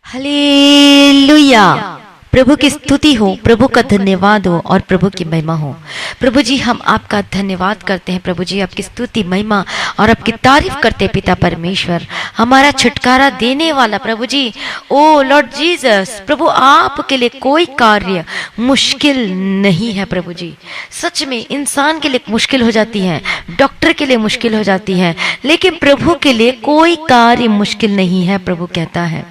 Hallelujah. प्रभु की स्तुति हो, प्रभु का धन्यवाद हो और प्रभु की महिमा हो। प्रभु जी हम आपका धन्यवाद करते हैं, प्रभु जी आपकी स्तुति महिमा और आपकी तारीफ करते हैं पिता परमेश्वर, हमारा छुटकारा देने वाला प्रभु जी। ओ लॉर्ड जीसस, प्रभु आपके लिए कोई कार्य मुश्किल नहीं है प्रभु जी। सच में इंसान के लिए मुश्किल हो जाती है, डॉक्टर के लिए मुश्किल हो जाती है, लेकिन प्रभु के लिए कोई कार्य मुश्किल नहीं है, प्रभु कहता है।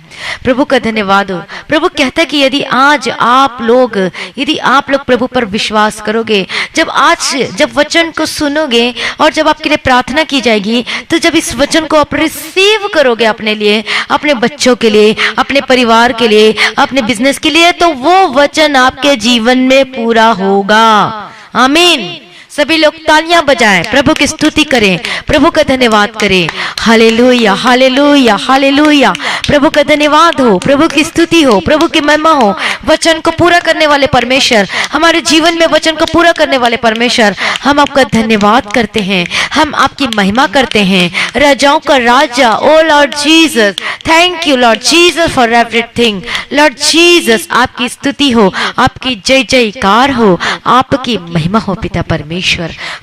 प्रभु का धन्यवाद हो। प्रभु कहता है कि यदि आप लोग प्रभु पर विश्वास करोगे, जब वचन को सुनोगे और जब आपके लिए प्रार्थना की जाएगी, तो जब इस वचन को आप रिसीव करोगे अपने लिए, अपने बच्चों के लिए, अपने परिवार के लिए, अपने बिजनेस के लिए, तो वो वचन आपके जीवन में पूरा होगा। आमीन। सभी लोग तालियां बजाएं, प्रभु की स्तुति करें, प्रभु का धन्यवाद करें। Hallelujah, hallelujah, hallelujah. प्रभु का धन्यवाद हो, प्रभु की स्तुति हो, प्रभु की महिमा हो। वचन को पूरा करने वाले परमेश्वर, हमारे जीवन में वचन को पूरा करने वाले परमेश्वर, हम आपका धन्यवाद करते हैं, हम आपकी महिमा करते हैं। राजाओं का राजा, O Lord Jesus, thank you Lord Jesus for everything. Lord Jesus आपकी स्तुति हो, आपकी जय जयकार हो, आपकी महिमा हो पिता परमेश्वर।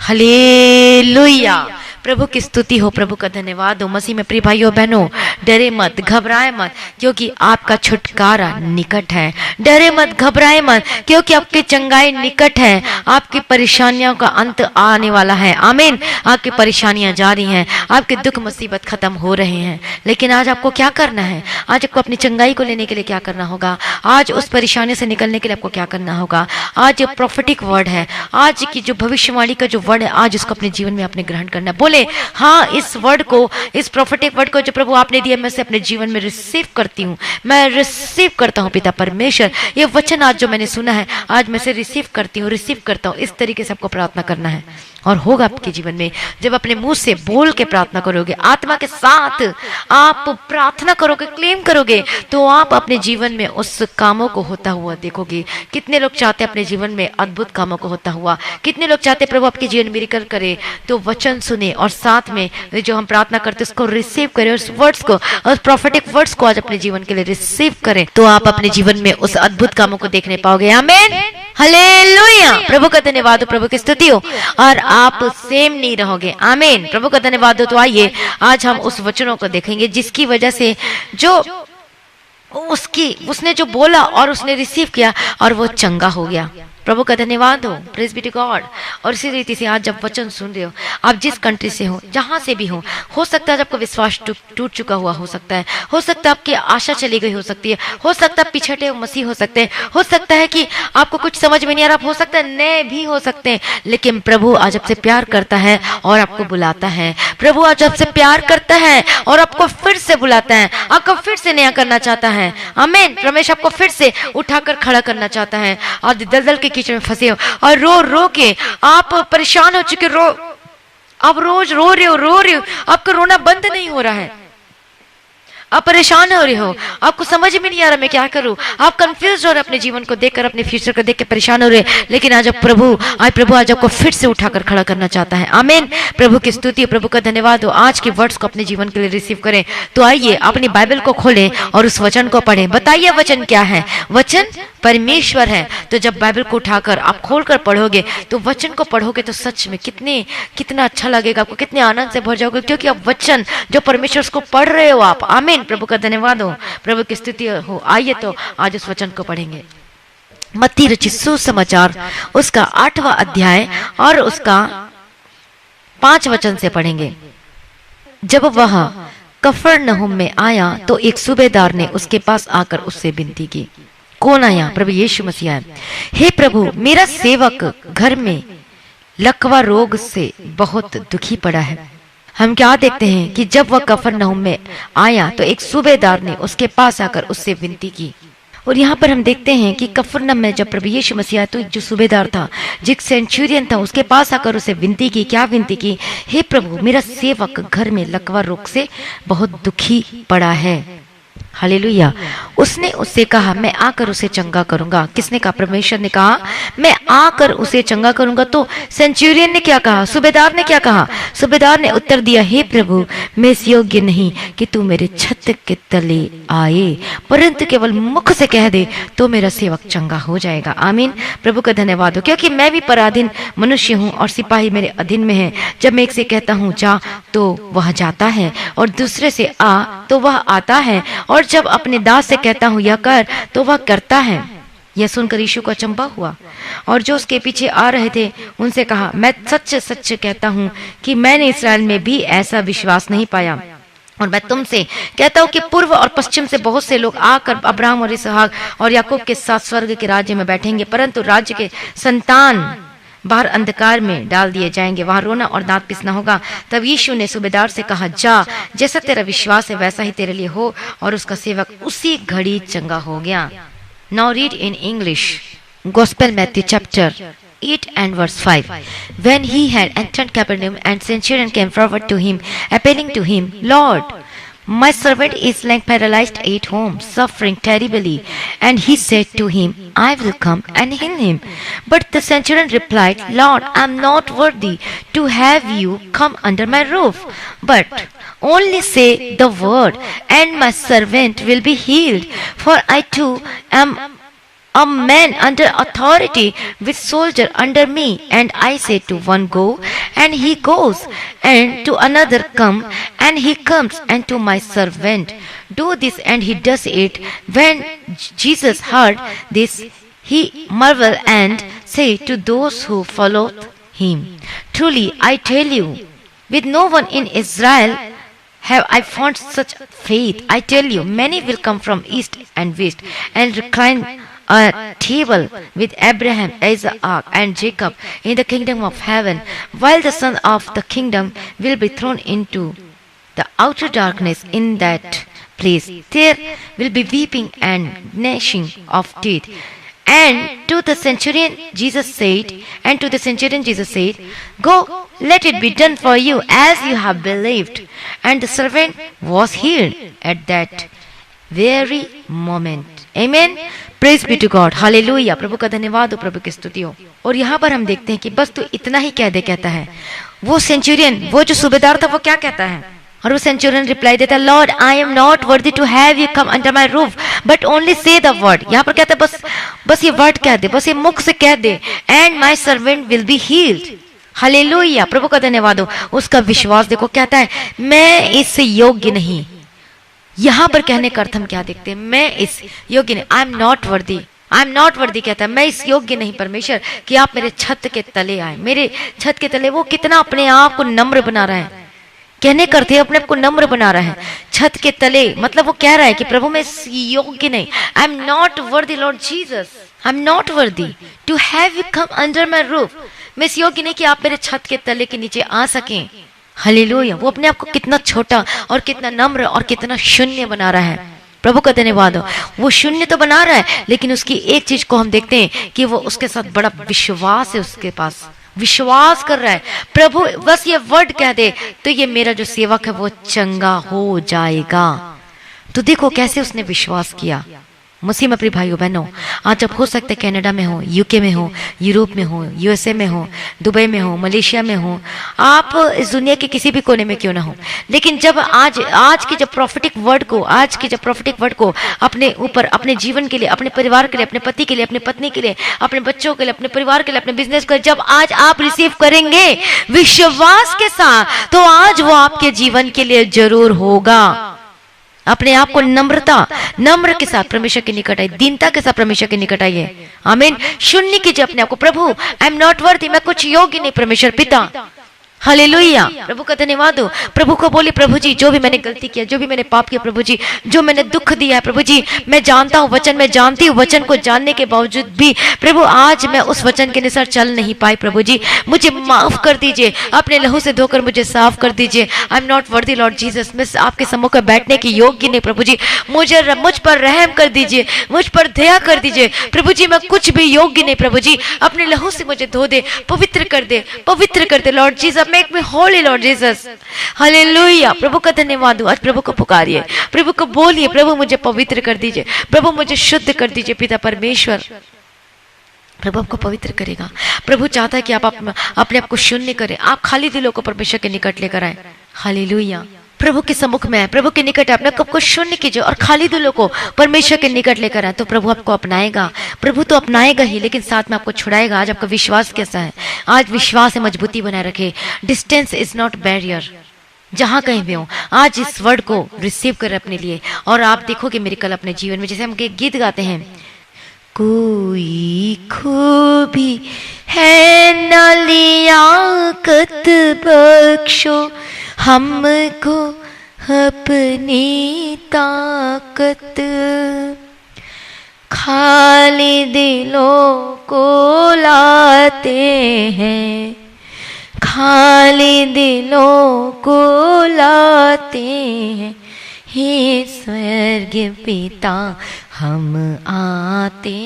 हालेलुया। प्रभु की स्तुति हो, प्रभु का धन्यवाद हो। मसीह में प्रिय भाइयों बहनों, डरे मत, घबराए मत, क्योंकि आपका छुटकारा निकट है। डरे मत, घबराए मत, क्योंकि आपकी चंगाई निकट है। आपकी परेशानियों का अंत आने वाला है। आमीन। आपकी परेशानियां जा रही हैं, आपके दुख मुसीबत खत्म हो रहे हैं, लेकिन आज आपको क्या करना है? आज आपको अपनी चंगाई को लेने के लिए क्या करना होगा? आज उस परेशानी से निकलने के लिए आपको क्या करना होगा? आज जो प्रोफेटिक वर्ड है, आज की जो भविष्यवाणी का जो वर्ड है, आज उसको अपने जीवन में आपने ग्रहण करना। बोले हाँ, इस वर्ड को, इस प्रोफेटिक वर्ड को जो प्रभु आपने दिया, मैं से अपने जीवन में रिसीव करती हूँ, मैं रिसीव करता हूँ पिता परमेश्वर। ये वचन आज जो मैंने सुना है, आज मैं से रिसीव करती हूँ, रिसीव करता हूँ। इस तरीके से आपको प्रार्थना करना है और होगा आपके जीवन में। जब अपने मुंह से बोल के प्रार्थना करोगे, आत्मा के साथ आप प्रार्थना करोगे, क्लेम करोगे, तो आप अपने जीवन में उस कामों को होता हुआ देखोगे। कितने लोग चाहते हैं अपने जीवन में अद्भुत कामों को होता हुआ? कितने लोग चाहते हैं प्रभु आपके जीवन में मिरेकल करे? तो वचन सुने और साथ में जो हम प्रार्थना करते हैं उसको रिसीव करें, उस वर्ड्स को, उस प्रोफेटिक वर्ड्स को आज अपने जीवन के लिए रिसीव करें, तो आप अपने जीवन में उस अद्भुत कामों को देखने पाओगे। आमीन। हालेलुया। प्रभु का धन्यवाद हो, प्रभु की स्तुति हो, और आप सेम नहीं रहोगे। आमीन। प्रभु का धन्यवाद हो। तो आइए आज हम उस वचनों को देखेंगे जिसकी वजह से जो उसने जो बोला और उसने रिसीव किया और वो चंगा हो गया। प्रभु का धन्यवाद हो, प्रेज बी टू गॉड। और इसी रीति से आज जब वचन सुन रहे हो, आप जिस कंट्री से हो, जहां से भी हो सकता है आपका विश्वास टूट चुका हुआ हो सकता है, हो सकता है आपकी आशा चली गई हो सकती है, हो सकता है पिछड़े मसीह हो सकते हैं, हो सकता है कि आपको कुछ समझ में नहीं आ रहा, हो सकता है नए भी हो सकते हैं, लेकिन प्रभु आज आपसे प्यार करता है और आपको बुलाता है। प्रभु आज आपसे प्यार करता है और आपको फिर से बुलाता है, आपको फिर से नया करना चाहता है। आमीन। परमेश्वर आपको फिर से उठाकर खड़ा करना चाहता है। और दलदल के कीचड़ में फंसे हो और रो के आप परेशान हो चुके, आप रोज रो रहे हो, आपका रोना बंद नहीं हो रहा है, आप परेशान हो रहे हो, आपको समझ में नहीं आ रहा मैं क्या करूं, आप कंफ्यूज हो रहे अपने जीवन को देखकर, अपने फ्यूचर को देख के परेशान हो रहे, लेकिन आज प्रभु आज आपको फिर से उठाकर खड़ा करना चाहता है। आमीन। प्रभु की स्तुति, प्रभु का धन्यवाद हो। आज के वर्ड्स को अपने जीवन के लिए रिसीव करें। तो आइए अपनी बाइबल को खोलें और उस वचन को पढ़ें। बताइए वचन क्या है? वचन परमेश्वर है। तो जब बाइबल को उठाकर आप खोलकर पढ़ोगे, तो वचन को पढ़ोगे तो सच में कितना अच्छा लगेगा आपको, कितने आनंद से भर जाओगे, क्योंकि आप वचन जो परमेश्वर उसको पढ़ रहे हो आप। आमीन। प्रभु का धन्यवाद हो, प्रभु की स्तुति हो। आइए तो आज उस वचन को पढ़ेंगे। मत्ती रचित सुसमाचार उसका 8वां अध्याय और उसका 5 वचन से पढ़ेंगे। जब वह कफरनहूम में आया तो एक सूबेदार ने उसके पास आकर उससे विनती की। कौन आया? प्रभु यीशु मसीह आया। हे प्रभु, मेरा सेवक घर में लकवा रोग से बहुत दुखी पड़ा है। हम क्या देखते हैं कि जब वह कफरनहूम में आया तो एक सूबेदार ने उसके पास आकर उससे विनती की। और यहाँ पर हम देखते हैं कि कफरनहूम में जब प्रभु यीशु मसीह आया तो जो सूबेदार था, जो सेंचुरियन था, उसके पास आकर उसे विनती की। क्या विनती की? हे प्रभु, मेरा सेवक घर में लकवा रोग से बहुत दुखी पड़ा है। हालेलुया। उसने उससे कहा मैं आकर उसे चंगा करूंगा। किसने कहा? परमेश्वर ने कहा मैं आकर उसे चंगा करूंगा। तो सेंचुरियन ने क्या कहा? सूबेदार ने क्या कहा? सूबेदार ने उत्तर दिया, हे प्रभु, मैं इस योग्य नहीं कि तू मेरे छत के तले आए, परंतु केवल मुख से कह दे तो मेरा सेवक चंगा हो जाएगा। आमीन। प्रभु का धन्यवाद हो, क्योंकि मैं भी पराधीन मनुष्य हूँ और सिपाही मेरे अधीन में है। जब मैं एक से कहता हूँ जा तो वह जाता है, और दूसरे से आ तो वह आता है, और जब अपने दास से कहता हूँ यह कर तो वह करता है। यह सुनकर यीशु को अचंभा हुआ, और जो उसके पीछे आ रहे थे उनसे कहा, मैं सच सच कहता हूँ कि मैंने इस्राएल में भी ऐसा विश्वास नहीं पाया। और मैं तुमसे कहता हूँ कि पूर्व और पश्चिम से बहुत से लोग आकर अब्राहम और इसहाक और याकूब के साथ स्वर्ग के राज्य में बैठेंगे, परंतु राज्य के संतान बाहर अंधकार में डाल दिए जाएंगे, वहां रोना और दांत पिसना होगा। तब यीशु ने सूबेदार से कहा, जा, जैसा तेरा विश्वास है वैसा ही तेरे लिए हो, और उसका सेवक उसी घड़ी चंगा हो गया। Now read in English Gospel Matthew chapter 8 and verse 5. When he had entered Capernaum, and centurion came forward to him, appealing to him, Lord, my servant is lying paralyzed at home, suffering terribly. And he said to him, I will come and heal him. But the centurion replied, Lord, I am not worthy to have you come under my roof, but only say the word, and my servant will be healed. For I too am a man under authority, with soldier under me, and I say to one go, and he goes, and to another come, and he comes, and to my servant do this, and he does it. When Jesus heard this, he marveled and said to those who followed him, Truly I tell you, with no one in Israel have I found such faith. I tell you, many will come from east and west and recline a table with Abraham, Isaac, and Jacob in the kingdom of heaven, while the son of the kingdom will be thrown into the outer darkness. In that place there will be weeping and gnashing of teeth. And to the centurion Jesus said, Go, let it be done for you as you have believed. And the servant was healed at that very moment. Amen. Praise be to God. Hallelujah. प्रभु का धन्यवाद हो, प्रभु की स्तुति हो। और यहाँ पर हम देखते हैं कि बस तू इतना ही कह दे, कहता है वो सेंचुरियन, वो जो सूबेदार था, वो क्या कहता है? और वो सेंचुरियन रिप्लाई देता है, lord I am not worthy to have you come under my roof, but only say the word. यहाँ पर कहता है बस ये वर्ड कह दे, बस ये मुख से कह दे, and my servant will be healed. Hallelujah. प्रभु का धन्यवाद हो। उसका विश्वास देखो, कहता है मैं इससे योग्य नहीं। यहाँ पर कहने का अर्थ हम क्या देखते हैं? मैं इस योग्य नहीं, आई एम नॉट वर्दी, आई एम नॉट वर्दी। कहता है मैं इस योग्य नहीं परमेश्वर कि आप मेरे छत के तले आए, मेरे छत के तले। वो कितना अपने आप को नम्र बना रहा है, कहने करते अपने आप को नम्र बना रहा है। छत के तले मतलब वो कह रहा है कि प्रभु मैं योग्य नहीं, I am not worthy Lord Jesus, I am not worthy to have you come under my roof. मैं इस योग्य नहीं कि आप मेरे छत के तले के नीचे आ सकें। हालेलुया। वो अपने आप को कितना छोटा और कितना नम्र और कितना शून्य बना रहा है। प्रभु का धन्यवाद हो। वो शून्य तो बना रहा है, लेकिन उसकी एक चीज को हम देखते हैं कि वो उसके साथ बड़ा विश्वास है, उसके पास विश्वास कर रहा है। प्रभु बस ये वर्ड कह दे तो ये मेरा जो सेवक है वो चंगा हो जाएगा। तो देखो कैसे उसने विश्वास किया। मसीह में प्रिय भाइयों बहनों, आज आप हो सकते कनाडा में हो, यूके में हो, यूरोप में हो, यूएसए में हो, दुबई में हो, मलेशिया में हो, आप इस दुनिया के किसी भी कोने में क्यों ना हो, लेकिन जब आज की जब प्रोफेटिक वर्ड को अपने ऊपर, अपने जीवन के लिए, अपने परिवार के लिए, अपने पति के लिए, अपने पत्नी के लिए, अपने बच्चों के लिए, अपने परिवार के लिए, अपने बिजनेस के लिए, जब आज आप रिसीव करेंगे विश्वास के साथ, तो आज वो आपके जीवन के लिए जरूर होगा। अपने आप को नम्र के साथ परमेश्वर के निकट आइए, दीनता के साथ परमेश्वर के निकट आइए। आमीन। शून्य कीजिए अपने आप को। प्रभु आई एम नॉट वर्दी, मैं कुछ योग्य नहीं परमेश्वर पिता। हालेलुया। प्रभु का धन्यवाद हो। प्रभु को बोले, प्रभु जी जो भी मैंने गलती किया, जो भी मैंने पाप किया, प्रभु जी जो मैंने दुख दिया है, प्रभु जी मैं जानता हूँ वचन, मैं जानती हूँ वचन को जानने के बावजूद भी प्रभु आज मैं उस वचन के अनुसार चल नहीं पाई। प्रभु जी मुझे माफ कर दीजिए, अपने लहू से धोकर मुझे साफ कर दीजिए। आई am not worthy Lord Jesus, मैं आपके सम्मुख में बैठने की योग्य नहीं। प्रभु जी मुझ पर रहम कर दीजिए, मुझ पर दया कर दीजिए। प्रभु जी मैं कुछ भी योग्य नहीं। प्रभु जी अपने लहू से मुझे धो दे, पवित्र कर दे Lord Jesus. Make me holy Lord Jesus. Hallelujah, प्रभु का धन्यवाद हो। आज प्रभु को पुकारिए, प्रभु को बोलिए, प्रभु मुझे पवित्र कर दीजिए, प्रभु मुझे शुद्ध कर दीजिए पिता परमेश्वर। प्रभु आपको पवित्र करेगा। प्रभु चाहता है कि आप अपने आप को शून्य करें, आप खाली दिलों को परमेश्वर के निकट लेकर आए। हालेलुया, प्रभु के सम्मुख में, प्रभु के निकट अपने आप को शून्य कीजिए और खाली दिलों को परमेश्वर के निकट लेकर आए, तो प्रभु आपको अपनाएगा। प्रभु तो अपनाएगा ही, लेकिन साथ में आपको छुड़ाएगा। आज आपका विश्वास कैसा है? आज विश्वास में मजबूती बनाए रखे। Distance is not barrier. जहां कहीं भी हो, आज इस वर्ड को रिसीव कर अपने लिए, और आप देखोगे मेरे कल अपने जीवन में। जैसे हम गीत गाते हैं, कोई खूबी है न लियाकत बख्शो हमको अपनी ताकत, खाली दिलों को लाते हैं, खाली दिलों को लाते हैं, हे स्वर्ग पिता हम आते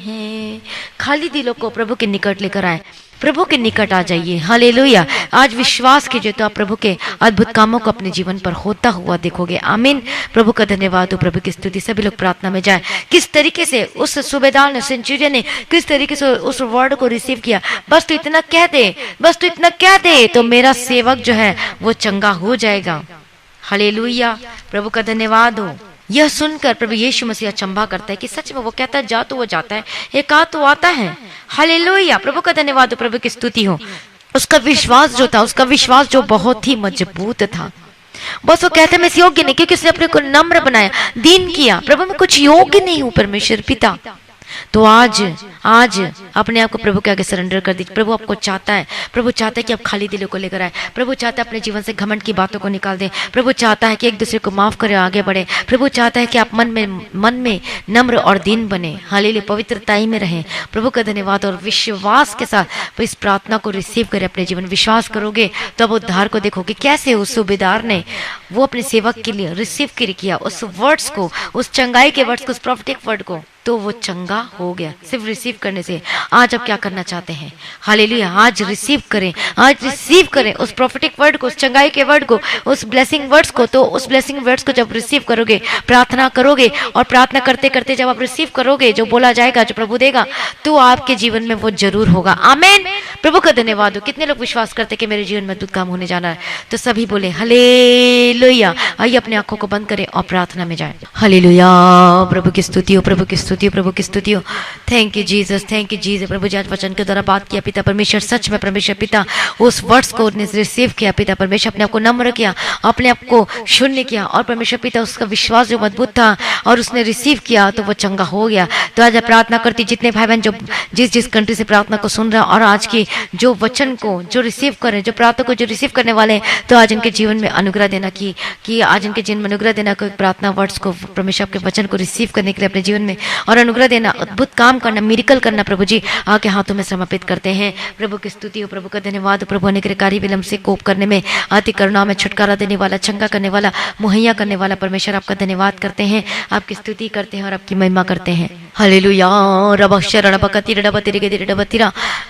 हैं। खाली दिलों को प्रभु के निकट लेकर आए, प्रभु के निकट आ जाइए। हालेलुया, आज विश्वास कीजिए तो आप प्रभु के अद्भुत कामों को अपने जीवन पर होता हुआ देखोगे। आमीन। प्रभु का धन्यवाद हो, प्रभु की स्तुति। सभी लोग प्रार्थना में जाए। किस तरीके से उस सूबेदार ने, सेंचुरियन ने किस तरीके से उस वर्ड को रिसीव किया। बस तो इतना कह दे, बस तो इतना कह दे, तो मेरा सेवक जो है वो चंगा हो जाएगा। हालेलुया, प्रभु का धन्यवाद हो। यह सुनकर प्रभु यीशु मसीह अचंभा करता है कि सच में वो कहता है जा तो वो जाता है, एक आ तो आता है। हालेलुया, प्रभु का धन्यवाद हो, प्रभु की स्तुति हो। उसका विश्वास जो था, उसका विश्वास जो बहुत ही मजबूत था। बस वो कहता है मैं इस योग्य नहीं, क्योंकि उसने अपने को नम्र बनाया, दीन किया। प्रभु मैं कुछ योग्य नहीं हूं परमेश्वर पिता। तो आज अपने आप को प्रभु के आगे सरेंडर कर दीजिए। प्रभु आपको चाहता है, प्रभु चाहता है कि आप खाली दिलों को लेकर आए। प्रभु चाहता है अपने जीवन से घमंड की बातों को निकाल दें। प्रभु चाहता है कि एक दूसरे को माफ करे, आगे बढ़े। प्रभु चाहता है कि आप मन में नम्र और दीन बने। हालेलुया, पवित्रता ही में रहें। प्रभु का धन्यवाद। और विश्वास के साथ इस प्रार्थना को रिसीव करें अपने जीवन। विश्वास करोगे तो अब उद्धार को देखोगे। कैसे उस सूबेदार ने वो अपने सेवक के लिए रिसीव किया उस वर्ड्स को, उस चंगाई के वर्ड्स को, उस प्रॉफिटिक वर्ड को, तो वो चंगा हो गया सिर्फ रिसीव करने से। आज आप क्या करना चाहते हैं? हालेलुया, आज रिसीव करें, आज रिसीव करें उस प्रॉफिटिक वर्ड को, उस चंगाई के वर्ड को, उस ब्लेसिंग वर्ड्स को। तो उस ब्लेसिंग वर्ड्स को जब रिसीव करोगे, प्रार्थना करोगे, और प्रार्थना करते करते जब आप रिसीव करोगे, जो बोला जाएगा, जो प्रभु देगा, तो आपके जीवन में वो जरूर होगा। आमीन। प्रभु का धन्यवाद हो। कितने लोग विश्वास करते कि मेरे जीवन में अद्भुत काम होने जाना है? तो सभी बोले हालेलुया। आइए अपने आंखों को बंद करें और प्रार्थना में जाएं। हालेलुया, प्रभु की स्तुति हो, प्रभु की स्तुति हो, प्रभु की स्तुति हो। Thank you Jesus, thank you Jesus. प्रभु जी आज वचन के द्वारा बात किया पिता परमेश्वर। सच में परमेश्वर पिता उस वर्ड्स को रिसीव किया पिता परमेश्वर। अपने आप को नम्र किया, अपने आप को शून्य किया, और परमेश्वर पिता उसका विश्वास जो मजबूत था और उसने रिसीव किया तो वो चंगा हो गया। तो आज प्रार्थना करती जितने भाई बहन जो जिस कंट्री से प्रार्थना को सुन रहा, और आज की जो वचन को जो रिसीव करें, जो प्रार्थना को जो रिसीव करने वाले, तो आज इनके जीवन में अनुग्रह देना कि आज इनके जीवन में अनुग्रह देना, कोई प्रार्थना वर्ड्स को, परमेश्वर के वचन को रिसीव करने के लिए अपने जीवन में, और अनुग्रह देना, अद्भुत काम करना, मिरेकल करना। प्रभु जी आके हाथों में समर्पित करते हैं। प्रभु की स्तुति हो, प्रभु का धन्यवाद। प्रभु अनेककारी विलंब से कोप करने में, अति करुणा में छुटकारा देने वाला, चंगा करने वाला, मुहैया करने वाला परमेश्वर आपका धन्यवाद करते हैं, आपकी स्तुति करते हैं और आपकी महिमा करते हैं। Hallelujah.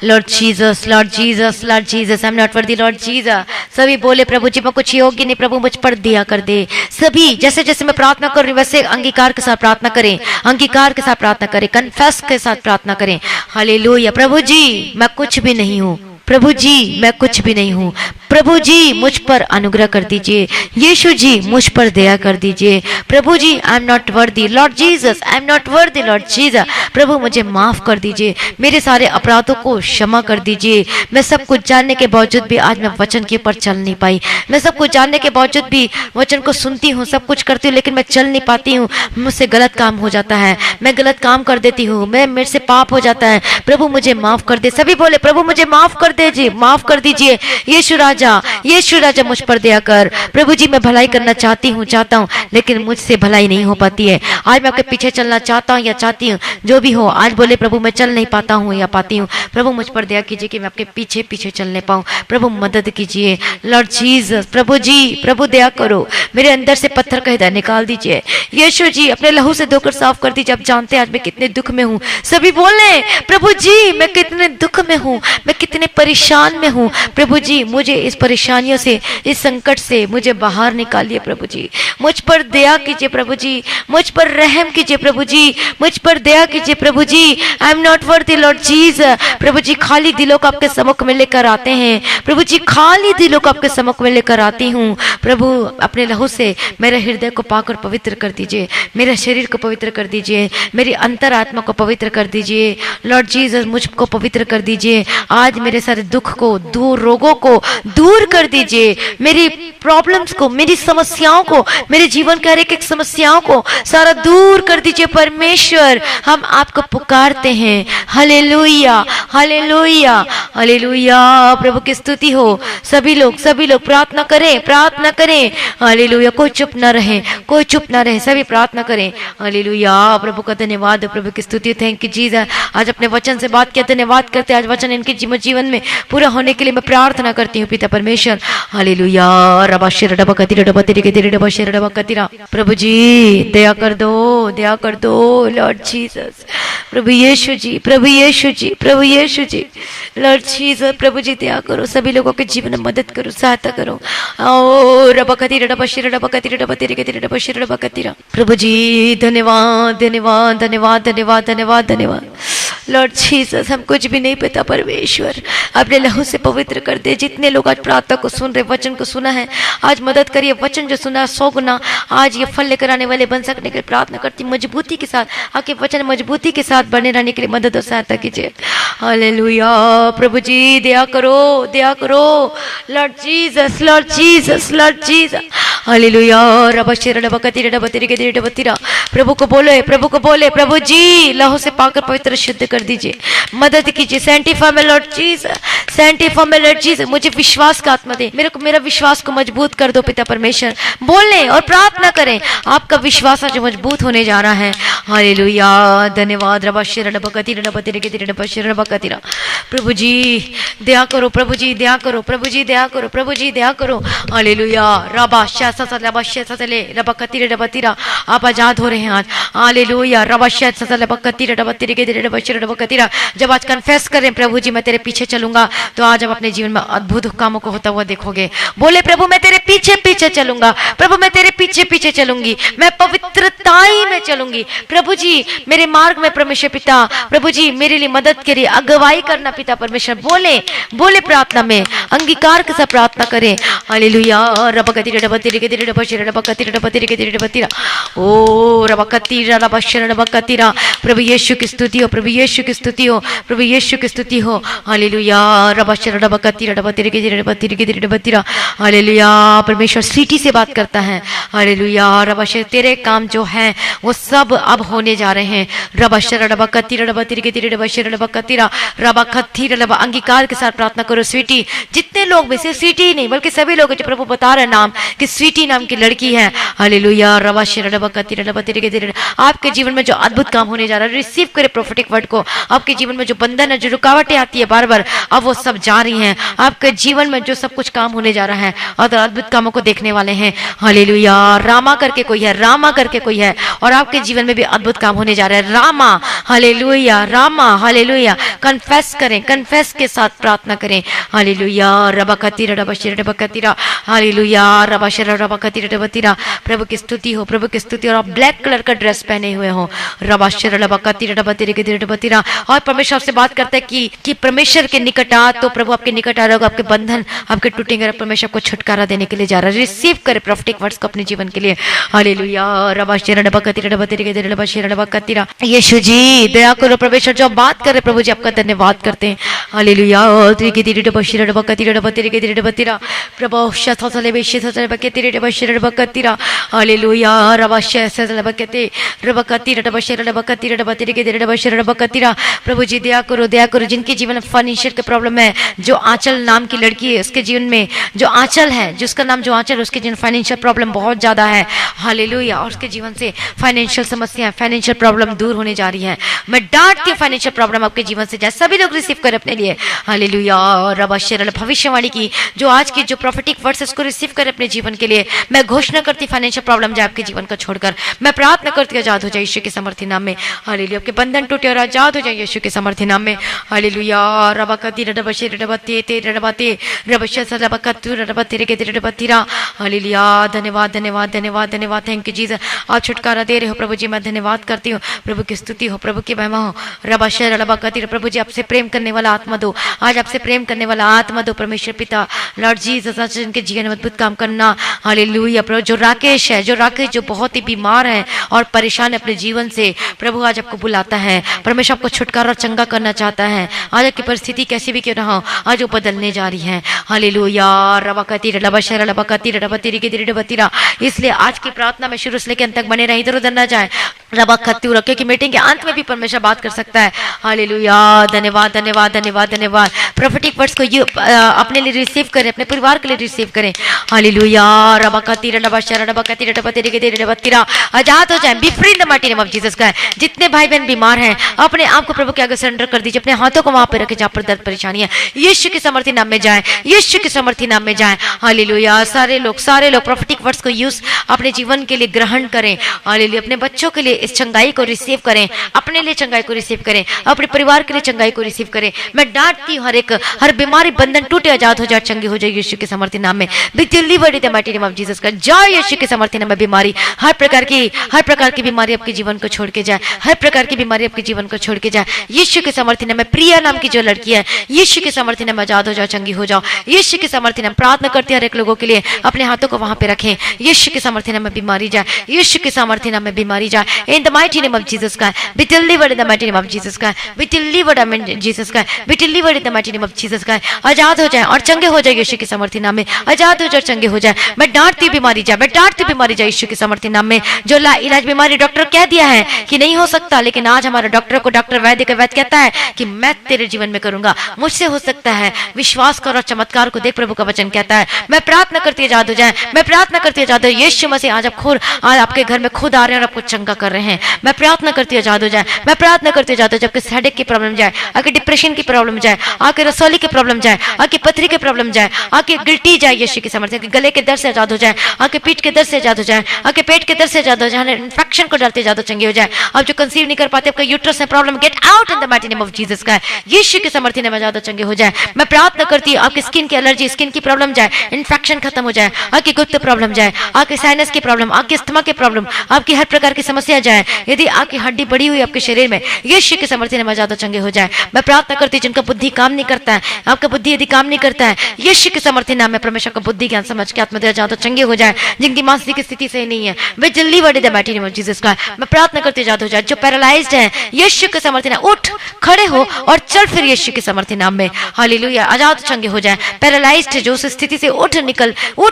Lord Jesus, Lord Jesus, Lord Jesus, I am not worthy Lord Jesus. सभी बोले प्रभु जी मैं कुछ योग्य नहीं, प्रभु मुझ पर दया कर दे। सभी जैसे जैसे मैं प्रार्थना कर रही हूँ वैसे अंगीकार के साथ प्रार्थना करें, अंगीकार के साथ प्रार्थना करें, कन्फेस के साथ प्रार्थना करें। हालेलुया। प्रभु जी मैं कुछ भी नहीं हूँ, प्रभु जी मैं कुछ भी नहीं हूँ, प्रभु जी मुझ पर अनुग्रह कर दीजिए, यीशु जी मुझ पर दया कर दीजिए। प्रभु जी I am not worthy Lord Jesus, I am not worthy Lord Jesus. प्रभु मुझे माफ कर दीजिए, मेरे सारे अपराधों को क्षमा कर दीजिए। मैं सब कुछ जानने के बावजूद भी आज मैं वचन के ऊपर चल नहीं पाई। मैं सब कुछ जानने के बावजूद भी वचन को सुनती हूँ, सब कुछ करती हूँ, लेकिन मैं चल नहीं पाती हूँ। मुझसे गलत काम हो जाता है, मैं गलत काम कर देती हूँ, मेरे से पाप हो जाता है। प्रभु मुझे माफ कर दे। सभी बोले प्रभु मुझे माफ कर दीजिए, माफ कर दीजिए। यीशु राजा मुझ पर दया कर। प्रभु जी मैं भलाई करना चाहता हूँ, लेकिन मुझसे भलाई नहीं हो पाती है। आज मैं आपके पीछे चलना चाहता हूँ या चाहती हूँ। जो भी भी हो, आज बोले प्रभु मैं चल नहीं पाता हूँ या पाती हूँ, प्रभु मुझ पर दया कीजिए कि मैं आपके पीछे पीछे चलने पाऊँ। प्रभु मदद कीजिए लॉर्ड जीसस। प्रभु जी, प्रभु दया करो, मेरे अंदर से पत्थर का हृदय निकाल दीजिए। यीशु जी अपने लहू से धोकर साफ कर दीजिए। आप जानते हैं आज मैं कितने दुख में हूँ। सभी बोले प्रभु जी मैं कितने दुख में हूँ, मैं कितने परेशान में हूँ। प्रभु जी मुझे इस परेशानियों से, इस संकट से मुझे बाहर निकालिए। प्रभु जी मुझ पर दया कीजिए। प्रभु जी मुझ पर रहम कीजिए। प्रभु जी मुझ पर दया कीजिए। प्रभु जी I am not worthy Lord Jesus. प्रभु जी खाली दिलों को आपके सम्मुख में लेकर आते हैं। प्रभु जी खाली दिलों को आपके सम्मुख में लेकर आती हूँ। प्रभु अपने लहू से मेरे हृदय को पाकर पवित्र कर दीजिए, मेरे शरीर को पवित्र कर दीजिए, मेरी अंतरात्मा को पवित्र कर दीजिए। लॉर्ड जीसस मुझको पवित्र कर दीजिए। आज मेरे सारे दुख को, दूर रोगों को दूर कर दीजिए, मेरी प्रॉब्लम्स को, मेरी समस्याओं को, मेरे जीवन के हर एक समस्याओं को सारा दूर कर दीजिए। परमेश्वर हम आपको पुकारते हैं। Hallelujah hallelujah hallelujah. प्रभु की स्तुति हो। सभी लोग प्रार्थना करें, प्रार्थना करें। हालेलुया। कोई चुप ना रहे, कोई चुप ना रहे, सभी प्रार्थना करें। हालेलुया। प्रभु का धन्यवाद, प्रभु की स्तुति। Thank you Jesus. आज अपने वचन से बात किया, धन्यवाद करते। आज वचन इनके जीवन में पूरा होने के लिए मैं प्रार्थना करती हूँ पिता परमेश्वर। हालेलुया। प्रभु जी दया कर दो, दया कर दो लॉर्ड जीसस। प्रभु यीशु जी, प्रभु यीशु जी, प्रभु यीशु जी, लॉर्ड जीसस। प्रभु जी दया करो, सभी लोगों के जीवन में मदद करो, सहायता करो। ओ प्रभु जी धन्यवाद धन्यवाद धन्यवाद धन्यवाद धन्यवाद धन्यवाद लॉर्ड जीसस। हम कुछ भी नहीं पता परमेश्वर, अपने लहू से पवित्र कर दे। जितने लोग आज प्रार्थना को सुन रहे, वचन को सुना है, आज मदद करिए। वचन जो सुना 100 गुना आज ये फल लेकर आने वाले बन सकने के लिए प्रार्थना करती। मजबूती के साथ आपके वचन मजबूती के साथ बने रहने के लिए मदद और सहायता कीजिए। हालेलुया। प्रभु जी दया करो, दया करो Lord Jesus, Lord Jesus, Lord Jesus. Hallelujah. प्रभु को बोले, प्रभु को बोले, प्रभु जी लहू से पाकर पवित्र शुद्ध कर दीजिए, मदद कीजिए। सैंटिफाई में लॉर्ड जीसस, सैंटिफाई में लॉर्ड जीसस। मुझे विश्वास का आत्मा दे, मेरे को मेरा विश्वास को मजबूत कर दो पिता परमेश्वर। बोलें और प्रार्थना करें, आपका विश्वास आज मजबूत होने जा रहा है। हालेलुया। धन्यवाद। प्रभु जी दया करो, प्रभु जी दया करो, प्रभु जी दया करो, प्रभु जी दया करो। हालेलुया। आप आजाद हो रहे हैं आज। हालेलुया। जब आज कन्फेस करें प्रभु जी मैं तेरे पीछे चलूंगा, तो आज आप अपने जीवन में अद्भुत कामों को होता हुआ देखोगे। बोले प्रभु मैं तेरे पीछे पीछे चलूंगा, प्रभु मैं तेरे पीछे पीछे चलूंगी, मैं पवित्रताई में चलूंगी। प्रभु जी मेरे मार्ग में परमेश्वर पिता, प्रभु जी मेरे लिए मदद करिए, अगुवाई करना पिता परमेश्वर। बोले बोले प्रार्थना में अंगीकार के साथ प्रार्थना करें। हालेलुया। प्रभु यीशु की स्तुति हो, प्रभु यीशु की स्तुति हो, प्रभु यीशु की स्तुति हो। हालेलुया। हालेलुया। परमेश्वर सीटी से बात करता है। हालेलुया। तेरे काम जो हैं वो सब अब होने जा रहे हैं। अंगीकार के साथ प्रार्थना करो स्वीटी। जितने लोग में से स्वीटी नहीं बल्कि सभी लोग जो प्रभु बता रहे नाम कि स्वीटी नाम की लड़की है। हालेलुया। आपके जीवन में जो अद्भुत काम होने जा रहा है, रिसीव करे प्रोफेटिक वर्ड को। आपके जीवन में जो बंधन है, जो रुकावटें आती है बार बार, अब वो सब जा रही हैं। आपके जीवन में जो सब कुछ काम होने जा रहा है और अद्भुत कामों को देखने वाले हैं। हालेलुया। रामा करके कोई है, रामा करके कोई है, और आपके जीवन में भी अद्भुत काम होने जा रहा है। Rama. Hallelujah. Rama. Hallelujah. Confess करें, कन्फेस के साथ प्रार्थना करें। हालेलुया। हालेलुया। प्रभु की स्तुति हो, प्रभु की स्तुति। और आप ब्लैक कलर का ड्रेस पहने हुए हो। और परमेश्वर से बात करते हैं कि परमेश्वर के निकट आ, तो प्रभु आपके निकट आ रहा होगा, आपके बंधन आपके टूटेंगे। परमेश्वर को छुटकारा देने के लिए जा रहा है। रिसीव करे प्रोफेटिक वर्ड्स को अपने जीवन के लिए। हालेलुया। यीशु जी दया करो परमेश्वर, जो बात कर रहे प्रभु जी आपका धन्यवाद करते हैं। हालेलुया तेरे के तेरे बशीर बकतीरा तेरे के तेरे बतीरा प्रभु शतले बेशे सतले बके तेरे बशीर बकतीरा हालेलुया रबाशे सतले बकते रबकतीरा बशीर बकतीरा बतीरे के तेरे बशीर बकतीरा। प्रभु जी दया करो जिनके जीवन में फाइनेंशियल की प्रॉब्लम है, जो आंचल नाम की लड़की है उसके जीवन में जो आंचल है, जिसका नाम जो आंचल, उसके जीवन फाइनेंशियल प्रॉब्लम बहुत ज्यादा है। हालेलुया और उसके जीवन से फाइनेंशियल समस्या, फाइनेंशियल प्रॉब्लम दूर होने जा रही है। मैं डांटती हूँ फाइनेंशियल प्रॉब्लम आपके जीवन से जाए। सभी लोग रिसीव करें अपने लिए। हालेलुया रब अशर भविष्यवाणी की जो आज की जो प्रोफेटिक वर्ड्स इसको रिसीव करें अपने जीवन के लिए। मैं घोषणा करती फाइनेंशियल प्रॉब्लम जाए आपके जीवन को छोड़कर। मैं प्रार्थना करती आजाद हो जाए यीशु के समर्थी नाम में। हालेलुया आपके बंधन टूटे और आजाद हो जाए यीशु के समर्थी नाम में। हालेलुया रब कती रब अशर रब ते ते रब ते रब अशर रब कतु रब तेरे के तेरे रब तीरा। हालेलुया धन्यवाद धन्यवाद धन्यवाद धन्यवाद। थैंक यू जीसस, आप छुटकारा दे रहे हो प्रभु जी। मैं धन्यवाद करती हूँ, प्रभु की स्तुति हो, प्रभु की महिमा हो। रब अशर रब कती प्रभु जी आपसे प्रेम करने वाला आत्मा दो, आज आपसे प्रेम करने वाला आत्मा दो परमेश्वर पिता। लॉर्ड जीसस आज इनके जीवन में अद्भुत काम करना। हालेलुया प्रभु जो राकेश है, जो बहुत ही बीमार है और परेशान है अपने जीवन से, प्रभु आज आपको बुलाता है। परमेश्वर आपको छुटकारा और चंगा करना चाहता है। आज आपकी परिस्थिति कैसी भी क्यों ना हो, आज वो बदलने जा रही है। हालेलुया रब कती रब अशर रब कती रब तेरे के तेरे बतीरा। इसलिए आज की प्रार्थना में शुरू से लेकर अंत तक बने रहे, इधर उधर न जाए। रबा खत्ती रखे कि मीटिंग के अंत में भी परमेश्वर बात कर सकता है। हालेलुया धन्यवाद धन्यवाद धन्यवाद धन्यवाद। प्रोफेटिक वर्ड्स को अपने लिए रिसीव करें, अपने परिवार के लिए रिसीव करें। हालेलुया रबा खत्ती रबा शर रबा खत्ती रबा तेरे के तेरे बतीरा। आजाद हो जाए, B free in the mighty name of Jesus का। जितने भाई बहन बीमार हैं अपने आप को प्रभु के आगे सरेंडर कर दीजिए, अपने हाथों को वहां पे रखे जहां पर दर्द परेशानी है। यीशु के समर्थी नाम में जाए, यीशु के समर्थी नाम में जाए। हालेलुया सारे लोग प्रोफेटिक वर्ड्स को यूज अपने जीवन के लिए ग्रहण करें। हालेलुया अपने बच्चों के लिए इस चंगाई को रिसीव करें, अपने लिए चंगाई को रिसीव करें, अपने परिवार के लिए चंगाई को रिसीव करें। मैं डांटती हूँ हर बीमारी बंधन टूटे, आजाद हो जाए, चंगी हो जाए यीशु के समर्थी नाम में। B delivered in the mighty name of Jesus का। जाए यीशु के समर्थी नाम में। बीमारी हर प्रकार की बीमारी आपके जीवन को छोड़ के जाए, हर प्रकार की बीमारी आपके जीवन को छोड़ के जाए यीशु के समर्थी नाम में। प्रिया नाम की जो लड़की है, यीशु के समर्थी नाम में आजाद हो जाओ, चंगी हो जाओ यीशु के समर्थी नाम। प्रार्थना करते हर एक लोगों के लिए अपने हाथों को वहां पे रखें। यीशु के समर्थी नाम में बीमारी जाए, यीशु के समर्थी नाम में बीमारी जाए। In the mighty name of Jesus का be delivered in the mighty name of Jesus का। बी डिलीवर्ड इन जीसस का। Be delivered in the mighty name of Jesus का। आजाद हो जाए और चंगे हो जाए यीशु के समर्थी नाम में। आजाद हो जाए, चंगे हो जाए। मैं डांटती बीमारी जाए, मैं डांटती बीमारी जाए यीशु के समर्थी नाम में। जो इलाज बीमारी डॉक्टर कह दिया है कि नहीं हो सकता, लेकिन आज हमारा डॉक्टर वैद्य कहता है कि मैं तेरे जीवन में करूंगा, मुझसे हो सकता है। विश्वास करो, चमत्कार को देख, प्रभु का वचन कहता है। मैं प्रार्थना करती आजाद हो जाए, मैं प्रार्थना करती आजाद हो। यीशु मसीह आज आपके घर में खुद आ रहे हैं और आपको चंगा कर रहे हैं। मैं प्रार्थना करती आजाद हो जाए, मैं प्रार्थना करती आजाद हो जाए। आपके हेडेक की प्रॉब्लम जाए, आपके डिप्रेशन की प्रॉब्लम जाए, आपके रसौली की प्रॉब्लम जाए, आपकी पथरी की प्रॉब्लम जाए, आपकी गिल्टी जाए यीशु के समर्थन। गले के दर्द से आजाद हो जाए, आपके पीठ के दर्द से आजाद हो जाए, आपके पेट के दर्द से आजाद हो जाए, इन्फेक्शन को डरते आजाद चंगे हो जाए। आप जो कंसीव नहीं कर पाते, आपका यूट्रस में problem, get out in the mighty name of Jesus का। यीशु के समर्थी नाम में आजाद चंगे हो जाए। मैं प्रार्थना करती हूँ आपकी स्किन की एलर्जी, स्किन की प्रॉब्लम जाए, इन्फेक्शन खत्म हो जाए, आपकी गुप्त प्रॉब्लम जाए, आपके साइनस की प्रॉब्लम, आपके अस्थमा की प्रॉब्लम, आपकी हर प्रकार की समस्या जाए। यदि आपकी हड्डी बड़ी हुई आपके शरीर में, यीशु के समर्थी नाम में आजाद चंगे हो जाए। मैं प्रार्थना करती हूँ जिनका बुद्धि काम नहीं करता है, आपका बुद्धि यदि काम नहीं करता है, यीशु के समर्थी नाम में परमेश्वर का बुद्धि ज्ञान समझ के आत्मा आजाद चंगे हो जाए। जिनकी मानसिक की स्थिति सही नहीं है, वे जल्दी बड़ी the mighty name of Jesus का। मैं प्रार्थना करती आजाद हो जाए। जो पैरालाइज्ड है, यीशु के समर्थी नाम, उठ खड़े हो और चल फिर यीशु के समर्थी नाम में। हालेलुया आजाद चंगे हो जाए। पैरालाइज्ड है जो उस स्थिति से उठ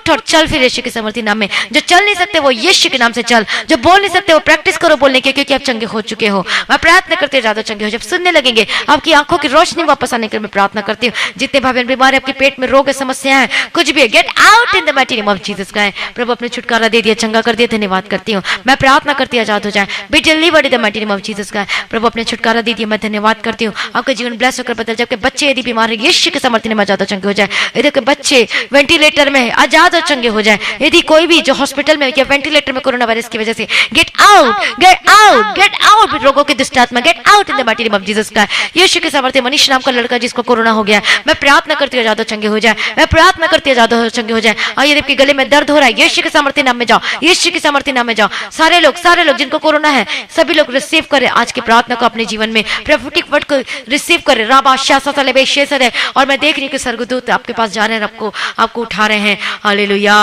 और चल फिर यीशु के समर्थी नाम में। जो चल नहीं सकते वो यीशु के नाम से चल, जो बोल नहीं सकते वो प्रैक्टिस करो बोलने की, क्योंकि आप चंगे हो चुके हो। मैं प्रार्थना करते आजाद चंगे हो। जब सुनने लगेंगे आपकी आंखों की रोशनी वापस आने के लिए मैं प्रार्थना करती हूँ। जितने भाई बहन बीमार है, आपके पेट में रोग है, समस्या है, कुछ भी है, get out in the mighty name of Jesus का। प्रभु अपने छुटकारा दे दिया, चंगा कर दिया, धन्यवाद करती हूँ। मैं प्रार्थना करती आजाद हो जाए। Be delivered in the mighty name of Jesus का। प्रभु अपने छुटकारा दे दिया, मैं धन्यवाद करती हूँ। आपका जीवन ब्लेस होकर बदल जाए। बच्चे यदि बीमार है, यीशु के समर्थी नाम में आजाद चंगे हो जाए। यदि के बच्चे वेंटिलेटर में आजाद और चंगे हो जाए। यदि कोई भी जो हॉस्पिटल में या वेंटिलेटर में कोरोना वायरस की वजह से, get out get out get out. रोगों के दुष्ट आत्मा get out in the mighty name of Jesus का। यीशु के समर्थी मनीष नाम का लड़का जिसको कोरोना हो गया है, मैं प्रार्थना करती हूँ आजाद हो चंगे हो जाए, मैं प्रार्थना करती हूँ आजाद हो चंगे हो जाए। और यदि आपके गले में दर्द हो रहा है, यीशु के सामर्थ्य नाम में जाओ, यीशु के सामर्थ्य नाम में जाओ। सारे लोग जिनको कोरोना है, सभी लोग रिसीव करें आज की प्रार्थना को अपने जीवन में, प्रोफेटिक वर्ड को रिसीव करें। राबा शासा तलेबे शेसर है, और मैं देख रही हूँ कि स्वर्गदूत आपके पास जा रहे हैं, आपको उठा रहे हैं। हालेलुया।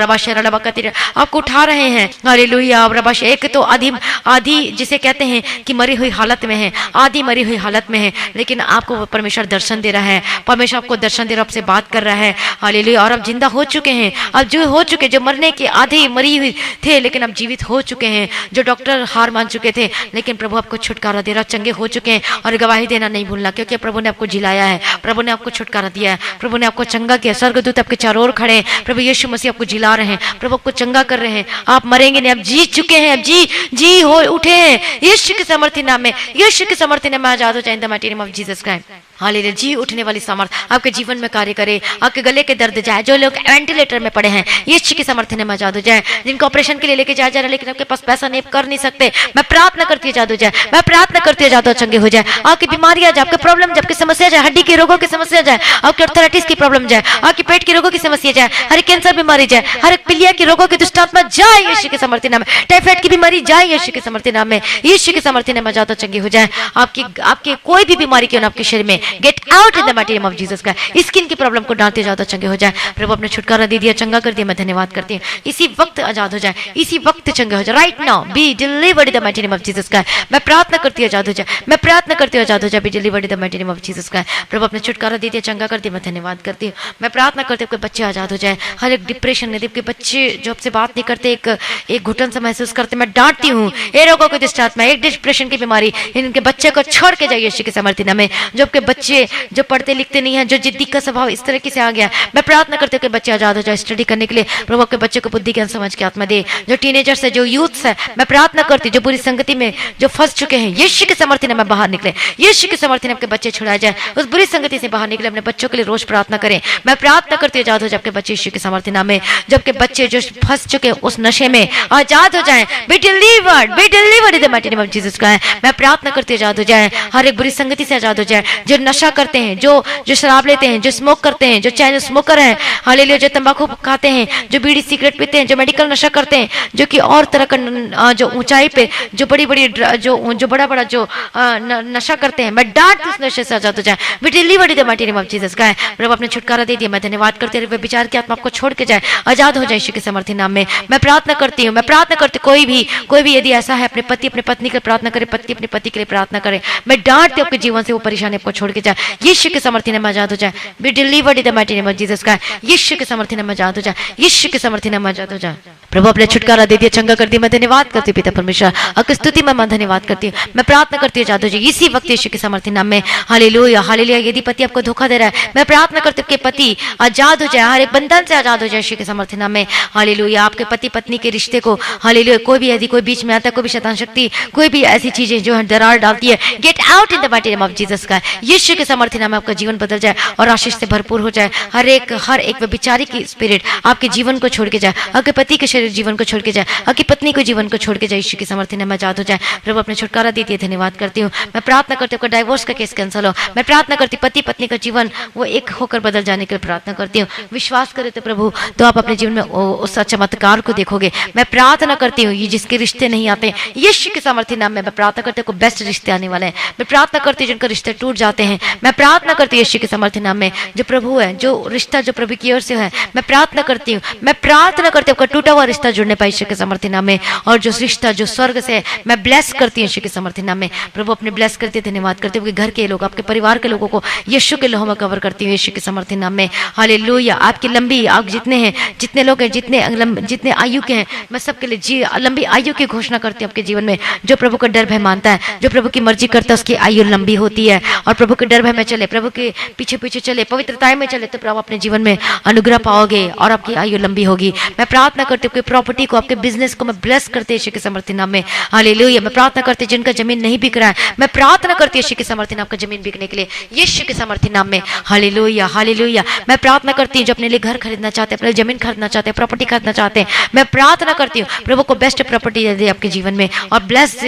रबा शेरा रबा कतिर आपको उठा रहे हैं। हालेलुया। रबा एक तो आधी जिसे कहते हैं कि मरी हुई हालत में है, आधी मरी हुई हालत में है, लेकिन आपको परमेश्वर दर्शन दे रहा है, परमेश्वर आपको दर्शन दे रहा है, आपसे बात कर रहा है। हालेलुया। और अब जिंदा हो चुके हैं, अब जो हो चुके, जो मरने के आधे मरी हुई थे लेकिन अब जीवित हो चुके हैं, जो डॉक्टर हार मान चुके थे, लेकिन प्रभु आपको छुटकारा दे रहा, चंगे हो चुके हैं। और गवाही देना नहीं भूलना, क्योंकि प्रभु ने आपको जिलाया है, प्रभु ने आपको छुटकारा दिया है, प्रभु ने आपको चंगा किया। स्वर्गदूत आपके चारों ओर खड़े हैं, प्रभु यीशु मसीह आपको जिला रहे हैं, प्रभु आपको चंगा कर रहे हैं। आप मरेंगे नहीं, आप जी चुके हैं, अब जी हो उठे हैं यीशु के सामर्थ्य नाम में, यीशु के सामर्थ्य नाम में आजाद हो जाए in the mighty name of Jesus Christ. Hallelujah. जी उठने वाली सामर्थ आपके जीवन में कार्य करे, आपके गले के दर्द जाए, जो लोग वेंटिलेटर में पड़े हैं यीशु के सामर्थ्य नाम में आजाद हो जाए, जिनको ऑपरेशन के लिए लेके जाया जा रहा है लेकिन आपके पास पैसा नहीं, कर नहीं सकते, मैं प्रार्थना करती आजाद हो जाए, मैं प्रार्थना करती आजाद हो चंगे हो जाए। आपकी बीमारियां जाए, आपके प्रॉब्लम जाए, आपकी समस्या जाए, हड्डी के रोगों की समस्या जाए, आपके अर्थराइटिस की प्रॉब्लम जाए, आपकी पेट के रोगों की समस्या जाए, हर कैंसर बीमारी जाए, हर पीलिया के रोगों की दुष्टात्मा जाए यीशु के सामर्थ्य नाम में, टाइफाइड की बीमारी जाए यीशु के सामर्थ्य नाम में, यीशु के सामर्थ्य नाम में आजाद हो चंगे हो जाए। आपकी कोई भी बीमारी क्यों ना आपके शरीर में get out in the mighty name of Jesus का, स्किन की प्रॉब्लम को डांटते जाओ तो चंगे हो जाए। प्रभु अपने छुटकारा दे दिया, चंगा कर दिया, मैं धन्यवाद करती हूँ। इसी वक्त आजाद हो जाए, इसी वक्त चंगे हो जाए। Right now B delivered in the mighty name of Jesus का, मैं प्रार्थना करती हूँ आजाद हो जाए, मैं प्रार्थना करती हूँ आजाद हो जाए, be delivered in the mighty name of Jesus का। प्रभु अपने छुटकारा दे दिया, चंगा कर दिया, मैं धन्यवाद करती हूँ। मैं प्रार्थना करती हूँ कि बच्चे आजाद हो जाए, हर एक डिप्रेशन में के बच्चे जो आपसे बात नहीं करते, एक घुटन सा महसूस करते, मैं डांटती हूँ ये रोगों की दुष्टात्मा, एक डिप्रेशन की बीमारी इनके बच्चे को छोड़ के जाइए यीशु के सामर्थ्य नाम में। जो आपके बच्चे जो पढ़ते लिखते नहीं है, जो जिद्दी का स्वभाव इस तरीके से आ गया, मैं प्रार्थना करती हूँ कि बच्चे आजाद हो जाए स्टडी करने के लिए। प्रभु आपके बच्चे को बुद्धि ज्ञान समझ के आत्मा दे। जो टीनेजर्स है, जो यूथ्स है, मैं प्रार्थना करती हूँ जो बुरी संगति में जो फंस चुके हैं यीशु के सामर्थ्य नाम में बाहर निकले, यीशु के सामर्थ्य नाम के बच्चे छुड़ाए जाए, उस बुरी संगति से बाहर निकले। अपने बच्चों के लिए रोज प्रार्थना करें। मैं प्रार्थना करती हूँ आजाद हो जाए आपके बच्चे यीशु के सामर्थ्य नाम में। जबकि बच्चे जो फंस चुके उस नशे में आजाद हो जाएं, B delivered in the mighty name of Jesus Christ. मैं प्रार्थना करती हूँ आजाद हो जाए, हर एक बुरी संगति से आजाद हो जाए। जो नशा करते हैं, जो शराब लेते हैं, जो स्मोक करते हैं, जो चैन स्मोकर हैं, हालेलुया, जो तंबाकू खाते हैं, जो बीड़ी सिगरेट पीते हैं, जो मेडिकल नशा करते हैं, जो कि और तरह का जो ऊंचाई पे जो बड़ी जो बड़ा जो नशा करते हैं, मैं डांट उस नशे से आजाद हो जाए, be delivered in the mighty name of Jesus Christ. प्रभु अपने छुटकारा दे दिया, मैं धन्यवाद करती हूँ। विचार की आत्मा आपको छोड़ के जाए, आजाद हो जाए यीशु के सामर्थ्य नाम में। मैं प्रार्थना करती हूँ, मैं प्रार्थना करती हूँ, कोई भी यदि ऐसा है अपने पति अपने पत्नी के लिए प्रार्थना करे, पति अपने पति के लिए प्रार्थना करे, मैं डांटती हूँ आपके जीवन से वो परेशानी आपको छोड़ के जाए, यीशु के सामर्थ्य नाम में आजाद हो जाए, be delivered in the mighty name of Jesus Christ. यीशु के सामर्थ्य नाम में आजाद हो जाए, यीशु के सामर्थ्य नाम में आजाद हो जाए। प्रभु अपने छुटकारा दे दिया, चंगा कर दिया, मैं धन्यवाद करती हूँ पिता परमेश्वर, आपकी स्तुति में मैं धन्यवाद करती हूँ। मैं प्रार्थना करती हूँ आजाद हो जाए इसी वक्त यीशु के सामर्थ्य नाम में। Hallelujah hallelujah. यदि पति आपको धोखा दे रहा है, मैं प्रार्थना करती हूँ कि पति आजाद हो जाए, हर एक बंधन से आजाद हो जाए यीशु के सामर्थ्य नाम में। हालेलुया। आपके पति पत्नी के रिश्ते को, हालेलुया, कोई भी यदि कोई बीच में आता है, कोई भी शैतान शक्ति, कोई भी ऐसी चीजें जो दरार डालती है, get out in the mighty name of Jesus का। यीशु के सामर्थ्य नाम में आपका जीवन बदल जाए और आशीष से भरपूर हो जाए। हर एक व्यभिचारी की स्पिरिट आपके जीवन को छोड़ के जाए, आपके पति के शरीर जीवन को छोड़ के जाए, आपकी पत्नी को जीवन को छोड़ के जाए, यीशु के सामर्थ्य नाम में आजाद हो जाए। प्रभु अपने छुटकारा देती है, धन्यवाद करती हूँ। मैं प्रार्थना करती हूँ डाइवोर्स का केस कैंसिल हो। मैं प्रार्थना करती हूँ पति पत्नी का जीवन वो एक होकर बदल जाने के लिए प्रार्थना करती हूँ। विश्वास करे तो प्रभु, तो आप अपने जीवन में उस चमत्कार को देखोगे। मैं प्रार्थना करती हूँ ये जिसके रिश्ते नहीं आते, यीशु के सामर्थ्य नाम में मैं प्रार्थना करती हूँ बेस्ट रिश्ते आने वाले हैं। मैं प्रार्थना करती हूँ जिनका रिश्ते टूट जाते हैं, मैं प्रार्थना करती हूँ यीशु के सामर्थ्य नाम में। जो प्रभु है, जो रिश्ता जो प्रभु की ओर से है, मैं प्रार्थना करती हूँ, मैं प्रार्थना करती हूँ टूटा हुआ रिश्ता जुड़ने पाए यीशु के सामर्थ्य नाम में। और जो रिश्ता जो स्वर्ग से है, मैं ब्लेस करती हूँ यीशु के सामर्थ्य नाम में। प्रभु अपने ब्लेस करते धन्यवाद करते हुए घर के लोग, आपके परिवार के लोगों को यीशु के लहू में कवर करती हूँ यीशु के सामर्थ्य नाम में। हालेलुया। आपकी लंबी, आप जितने हैं, जितने लोग हैं, जितने आयु के हैं, मैं सबके लिए लंबी आयु की घोषणा करती हूँ आपके जीवन में। जो प्रभु का डर भय मानता है, जो प्रभु की मर्जी करता है, उसकी आयु लंबी होती है। और प्रभु के डर भय में चले, प्रभु के पीछे पीछे चले, पवित्रता में चले, तो प्रभु अपने जीवन में अनुग्रह पाओगे और आपकी आयु लंबी होगी। मैं प्रार्थना करती हूँ प्रॉपर्टी को, आपके बिजनेस को मैं ब्लेस करते यीशु के सामर्थ्य नाम में। हालेलुया। मैं प्रार्थना करती हूँ जिनका जमीन नहीं बिक रहा है, मैं प्रार्थना करती हूँ यीशु के सामर्थ्य नाम का जमीन बिकने के लिए, यीशु के सामर्थ्य नाम में। Hallelujah hallelujah. मैं प्रार्थना करती हूँ जो अपने लिए घर खरीदना चाहते हैं, अपने लिए जमीन खरीदना चाहते हैं, प्रॉपर्टी खरीदना चाहते हैं, मैं प्रार्थना करती हूँ प्रभु को बेस्ट प्रॉपर्टी दे आपके जीवन में। और blessed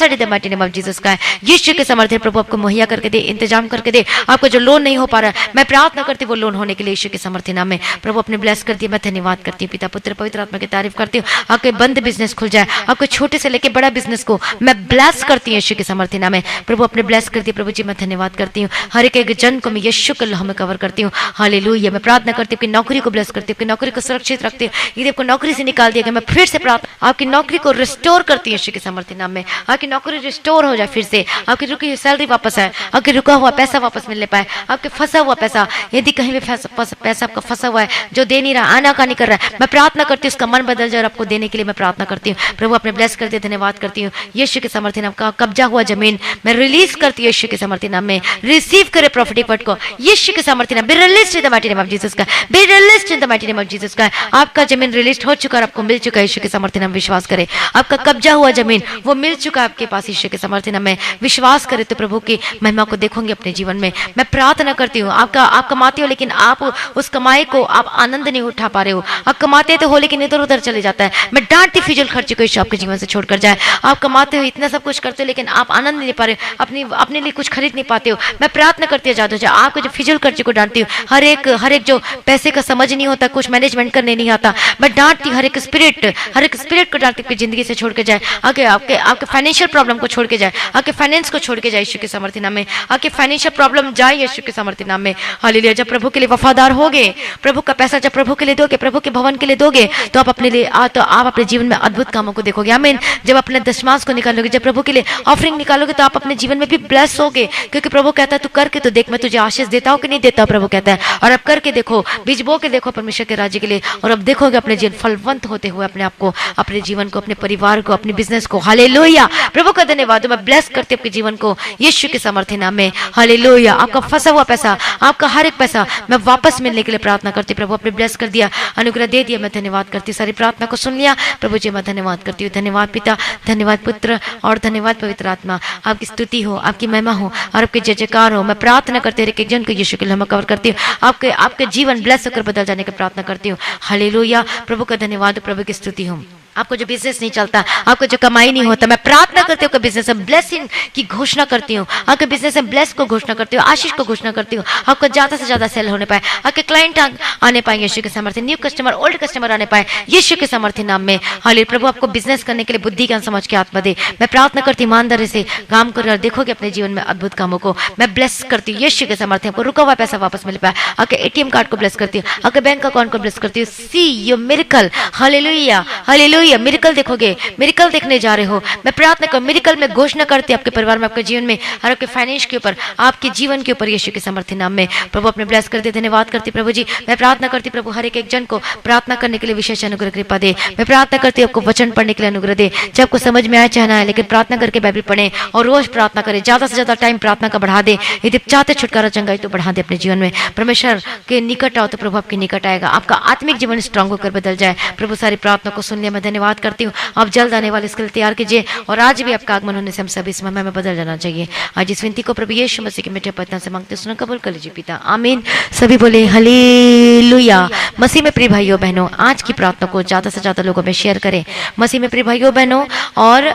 in the mighty name of Jesus का, यीशु के सामर्थ्य प्रभु आपको मुहैया करके दे, इंतजाम करके दे। आपको जो लोन नहीं हो पा रहा है, मैं प्रार्थना करती हूँ वो लोन होने के लिए यीशु के सामर्थ्य नाम में प्रभु अपने ब्लेस कर दिए। मैं धन्यवाद करती हूँ पिता पुत्र पवित्र आत्मा की तारीफ करती हूँ। आपके बंद बिजनेस खुल जाए, आपके छोटे से लेके बड़ा बिजनेस को मैं ब्लेस करती हूँ यीशु के सामर्थ्य नाम में प्रभु अपने ब्लेस कर दिए। प्रभु जी मैं धन्यवाद करती हूँ। हर एक जन को मैं यीशु के नाम में कवर करती हूँ। हालेलुया। मैं प्रार्थना करती हूँ कि नौकरी को ब्लेस करती हूँ, कि नौकरी को सुरक्षित रखती हूँ। यदि आपको नौकरी से निकाल दिया गया, मैं फिर से प्रार्थना आपकी नौकरी को रिस्टोर करती हूँ यीशु के सामर्थ्य नाम में। आपकी नौकरी रिस्टोर हो जाए, फिर से आपकी रुकी हुई सैलरी वापस आए, आपके रुका हुआ पैसा वापस मिलने पाए, आपके फंसा हुआ पैसा, यदि कहीं भी पैसा आपका फंसा हुआ है जो दे नहीं रहा, आनाकानी कर रहा है, मैं प्रार्थना करती हूँ उसका मन बदल जाए और आपको देने के लिए मैं प्रार्थना करती हूँ। प्रभु अपने ब्लेस करते धन्यवाद करती हूँ। यीशु के सामर्थ्य नाम का कब्जा हुआ जमीन मैं रिलीज करती हूँ यीशु के सामर्थ्य नाम में। रिसीव करे प्रॉफिटिक वर्ड को यीशु के सामर्थ्य नाम। Be released in the mighty name of Jesus का, be released in the mighty name of Jesus का। आपका जमीन रिलीज हो चुका है, आपको मिल चुका है यीशु के सामर्थ्य नाम। विश्वास करे आपका कब्जा हुआ जमीन वो मिल चुका है आपके पास यीशु के सामर्थ्य नाम में। विश्वास करे तो प्रभु की महिमा को देखोगे अपने जीवन में। मैं प्रार्थना करती हूँ आप कमाते हो लेकिन आप उस कमाई को आप आनंद नहीं उठा पा रहे हो। आप कमाते तो हो लेकिन इधर उधर चले जाता है। मैं डांटती फिजूल खर्ची को यीशु आपके जीवन से छोड़कर जाए। आप कमाते हो, इतना सब कुछ करते हो लेकिन आप आनंद नहीं ले पा रहे हो, अपने लिए कुछ खरीद नहीं पाते हो। मैं प्रार्थना करती हूँ जादू जाए आपको जो फिजूल खर्ची को डांटती हूँ। हर एक जो पैसे का समझ नहीं होता, कुछ मैनेजमेंट करने नहीं आता, मैं डांटती हूँ। हर एक स्पिरिट को डांटती हूँ जिंदगी से छोड़ के जाए। आपके फाइनेंशियल प्रॉब्लम को छोड़ के जाए, आपके फाइनेंस को छोड़ के जाए यीशु के सामर्थ्य नाम में। आपके फाइनेंशियल प्रॉब्लम जाए यीशु के सामर्थ्य नाम में। हालेलुया। जब प्रभु के लिए वफादार होगे, प्रभु का पैसा जब प्रभु के लिए दोगे, प्रभु के भवन के लिए दोगे, तो आप अपने लिए तो आप अपने जीवन में अद्भुत कामों को देखोगे। आमीन। जब अपने दशमांश को निकालोगे, जब प्रभु के लिए ऑफरिंग निकालोगे, तो आप अपने जीवन में भी ब्लेस होगे, क्योंकि प्रभु कहता है तू करके तो देख, मैं तुझे आशीष देता हूँ कि नहीं देता हूँ। प्रभु कहता है और अब करके देखो, बीज बो के देखो परमेश्वर के राज्य के लिए, और अब देखोगे अपने जीवन फलवंत होते हुए अपने आप को, अपने जीवन को, अपने परिवार को, अपने बिजनेस को। हालेलुया। प्रभु का धन्यवाद। मैं ब्लेस करती हूँ आपके जीवन को यीशु के सामर्थ्य नाम में। हालेलुया। आपका फंसा हुआ पैसा, आपका हर एक पैसा मैं वापस मिलने के लिए प्रार्थना करती हूँ। प्रभु अपने ब्लेस कर दिया, अनुग्रह दे दिया, मैं धन्यवाद करती हूँ। सारी प्रार्थना को सुन लिया प्रभु जी, मैं धन्यवाद करती हूँ। धन्यवाद पिता, धन्यवाद पुत्र और धन्यवाद पवित्र आत्मा। आपकी स्तुति हो, आपकी महिमा हो और आपके जय जयकार हो। मैं प्रार्थना करते रहे कि जन को यीशु के लिए मैं कवर करती हूँ। आपके जीवन ब्लेस होकर बदल जाने की प्रार्थना करती हूँ। हालेलुया। प्रभु का धन्यवाद, प्रभु की स्तुति हो। आपको जो बिजनेस नहीं चलता, आपको जो कमाई नहीं होता, मैं प्रार्थना करती हूँ बिजनेस में ब्लेसिंग की घोषणा करती हूँ। आपके बिजनेस में ब्लेस को घोषणा करती हूँ, आशीष को घोषणा करती हूँ। आपको ज्यादा से ज्यादा सेल होने पाए, आपके क्लाइंट आने पाए यीशु के सामर्थ्य, न्यू कस्टमर, ओल्ड कस्टमर आने पाए यीशु के सामर्थ्य नाम में। हालेलुया। प्रभु आपको बिजनेस करने के लिए बुद्धि ज्ञान समझ के आत्मा दे। मैं प्रार्थना करती ईमानदारी से काम कर और देखोगे अपने जीवन में अद्भुत कामों को। मैं ब्लेस करती हूँ यीशु के सामर्थ्य। आपको रुका हुआ पैसा वापस मिल पाए, आपके एटीएम कार्ड को ब्लेस करती हूँ, आपके बैंक अकाउंट को ब्लेस करती हूँ। See your miracle. Hallelujah. Hallelujah. Miracle देखोगे, मिरेकल देखने जा रहे हो। मैं प्रार्थना कर मिरेकल में घोषणा करती आपके परिवार में, आपके जीवन में और आपके फाइनेंस के ऊपर, आपके जीवन के ऊपर यीशु के सामर्थ्य नाम में। प्रभु अपने ब्लेस कर दे। धन्यवाद करती प्रभु जी। मैं प्रार्थना करती प्रभु हर एक जन को प्रार्थना करने के लिए विशेष अनुग्रह कृपा दे। मैं प्रार्थना करती हूँ आपको वचन पढ़ने के लिए अनुग्रह दे, जब आपको समझ में आए चाहे ना आए, लेकिन प्रार्थना करके बाइबल पढ़े और रोज प्रार्थना करें। ज्यादा से ज्यादा टाइम प्रार्थना का बढ़ा दे। यदि चाहते छुटकारा चंगाई तो बढ़ा दे अपने जीवन में। परमेश्वर के निकट आओ तो प्रभु आपके निकट आएगा, आपका आत्मिक जीवन स्ट्रांग होकर बदल जाए। प्रभु सारी प्रार्थना को सुन लिया, मैं धन्यवाद करती हूँ। आप जल्द आने वाले इसके लिए तैयार कीजिए और आज भी आपका आगमन होने से हम सभी इस महिमा में बदल जाना चाहिए। आज इस विनती को प्रभु यीशु मसीह के मीठे पतना से मांगते सुनो, कबूल कर लीजिए पिता। आमीन। सभी बोले हालेलुया। मसीह में प्रिय भाइयों बहनों, आज की प्रार्थना को ज्यादा से ज्यादा लोगों में शेयर करें। मसीह में प्रिय भाइयों बहनों, और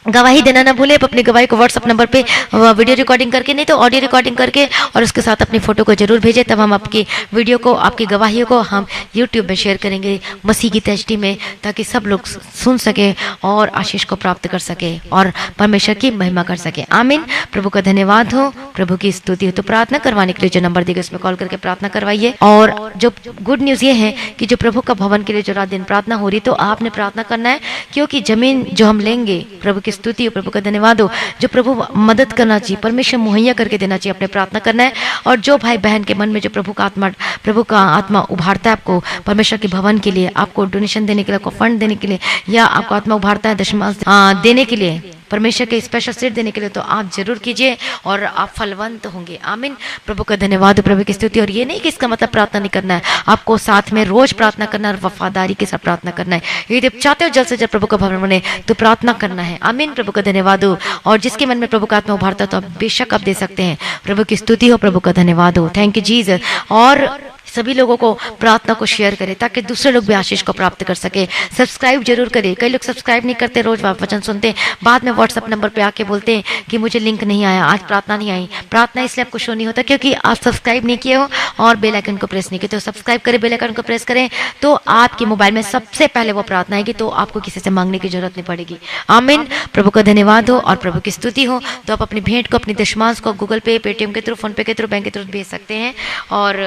गवाही देना ना भूले। अपनी गवाही को व्हाट्सएप नंबर पे वीडियो रिकॉर्डिंग करके, नहीं तो ऑडियो रिकॉर्डिंग करके, और उसके साथ अपनी फोटो को जरूर भेजें। तब हम आपकी वीडियो को, आपकी गवाहियों को हम यूट्यूब में शेयर करेंगे मसीह की एचडी में, ताकि सब लोग सुन सके और आशीष को प्राप्त कर सके और परमेश्वर की महिमा कर सके। आमीन। प्रभु का धन्यवाद हो, प्रभु की स्तुति हो। तो प्रार्थना करवाने के लिए जो नंबर देगा उसमें कॉल करके प्रार्थना करवाइए। और जो गुड न्यूज ये है कि जो प्रभु का भवन के लिए जो रात दिन प्रार्थना हो रही, तो आपने प्रार्थना करना है, क्योंकि जमीन जो हम लेंगे, प्रभु की स्तुति हो, प्रभु का धन्यवाद हो। जो प्रभु मदद करना चाहिए, परमेश्वर मुहैया करके देना चाहिए, अपने प्रार्थना करना है। और जो भाई बहन के मन में जो प्रभु का आत्मा उभारता है आपको परमेश्वर के भवन के लिए, आपको डोनेशन देने के लिए, आपको फंड देने के लिए, या आपको आत्मा उभारता है दशमांश देने के लिए, परमेश्वर के स्पेशल सीट देने के लिए, तो आप जरूर कीजिए और आप फलवंत होंगे। आमीन। प्रभु का धन्यवाद, प्रभु की स्तुति। और ये नहीं कि इसका मतलब प्रार्थना नहीं करना है, आपको साथ में रोज प्रार्थना करना है और वफादारी के साथ प्रार्थना करना है। यदि आप चाहते हो जल्द से जल्द प्रभु का भवन बने, तो प्रार्थना करना है। आमीन। प्रभु का धन्यवाद हो। और जिसके मन में प्रभु का आत्मा उभारता है, तो आप बेशक आप दे सकते हैं। प्रभु की स्तुति हो, प्रभु का धन्यवाद हो। Thank you Jesus. और सभी लोगों को प्रार्थना को शेयर करें ताकि दूसरे लोग भी आशीष को प्राप्त कर सके। सब्सक्राइब जरूर करें। कई लोग सब्सक्राइब नहीं करते, रोज वचन सुनते, बाद में व्हाट्सएप नंबर पे आके बोलते हैं कि मुझे लिंक नहीं आया, आज प्रार्थना नहीं आई। प्रार्थना इसलिए आपको शो नहीं होता क्योंकि आप सब्सक्राइब नहीं किए हो और बेल आइकन को प्रेस नहीं किए। तो सब्सक्राइब करें, बेल आइकन को प्रेस करें, तो आपके मोबाइल में सबसे पहले वो प्रार्थना आएगी, तो आपको किसी से मांगने की जरूरत नहीं पड़ेगी। आमीन। प्रभु का धन्यवाद हो और प्रभु की स्तुति हो। तो आप अपनी भेंट को, अपनी दशमांश को गूगल पे, पेटीएम के थ्रू, फोन पे के थ्रू, बैंक के थ्रू भेज सकते हैं और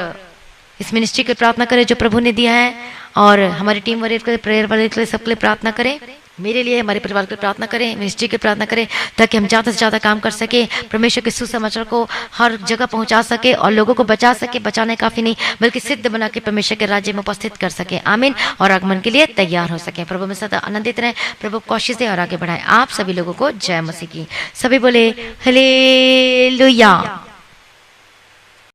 इस मिनिस्ट्री की प्रार्थना करें जो प्रभु ने दिया है, और हमारी टीम वाले के लिए, प्रेयर वाले के लिए, सबके लिए प्रार्थना करें। मेरे लिए, हमारे परिवार के लिए प्रार्थना करें, मिनिस्ट्री की प्रार्थना करें, ताकि हम ज़्यादा से ज़्यादा काम कर सके, परमेश्वर के सुसमाचार को हर जगह पहुंचा सके और लोगों को बचा सके। बचाने काफ़ी नहीं बल्कि सिद्ध बना के परमेश्वर के राज्य में उपस्थित कर सके। आमीन। और आगमन के लिए तैयार हो सके। प्रभु में सदा आनंदित रहें, प्रभु कोशिश दे और आगे बढ़ाएं। आप सभी लोगों को जय मसीह की। सभी बोले हालेलुया।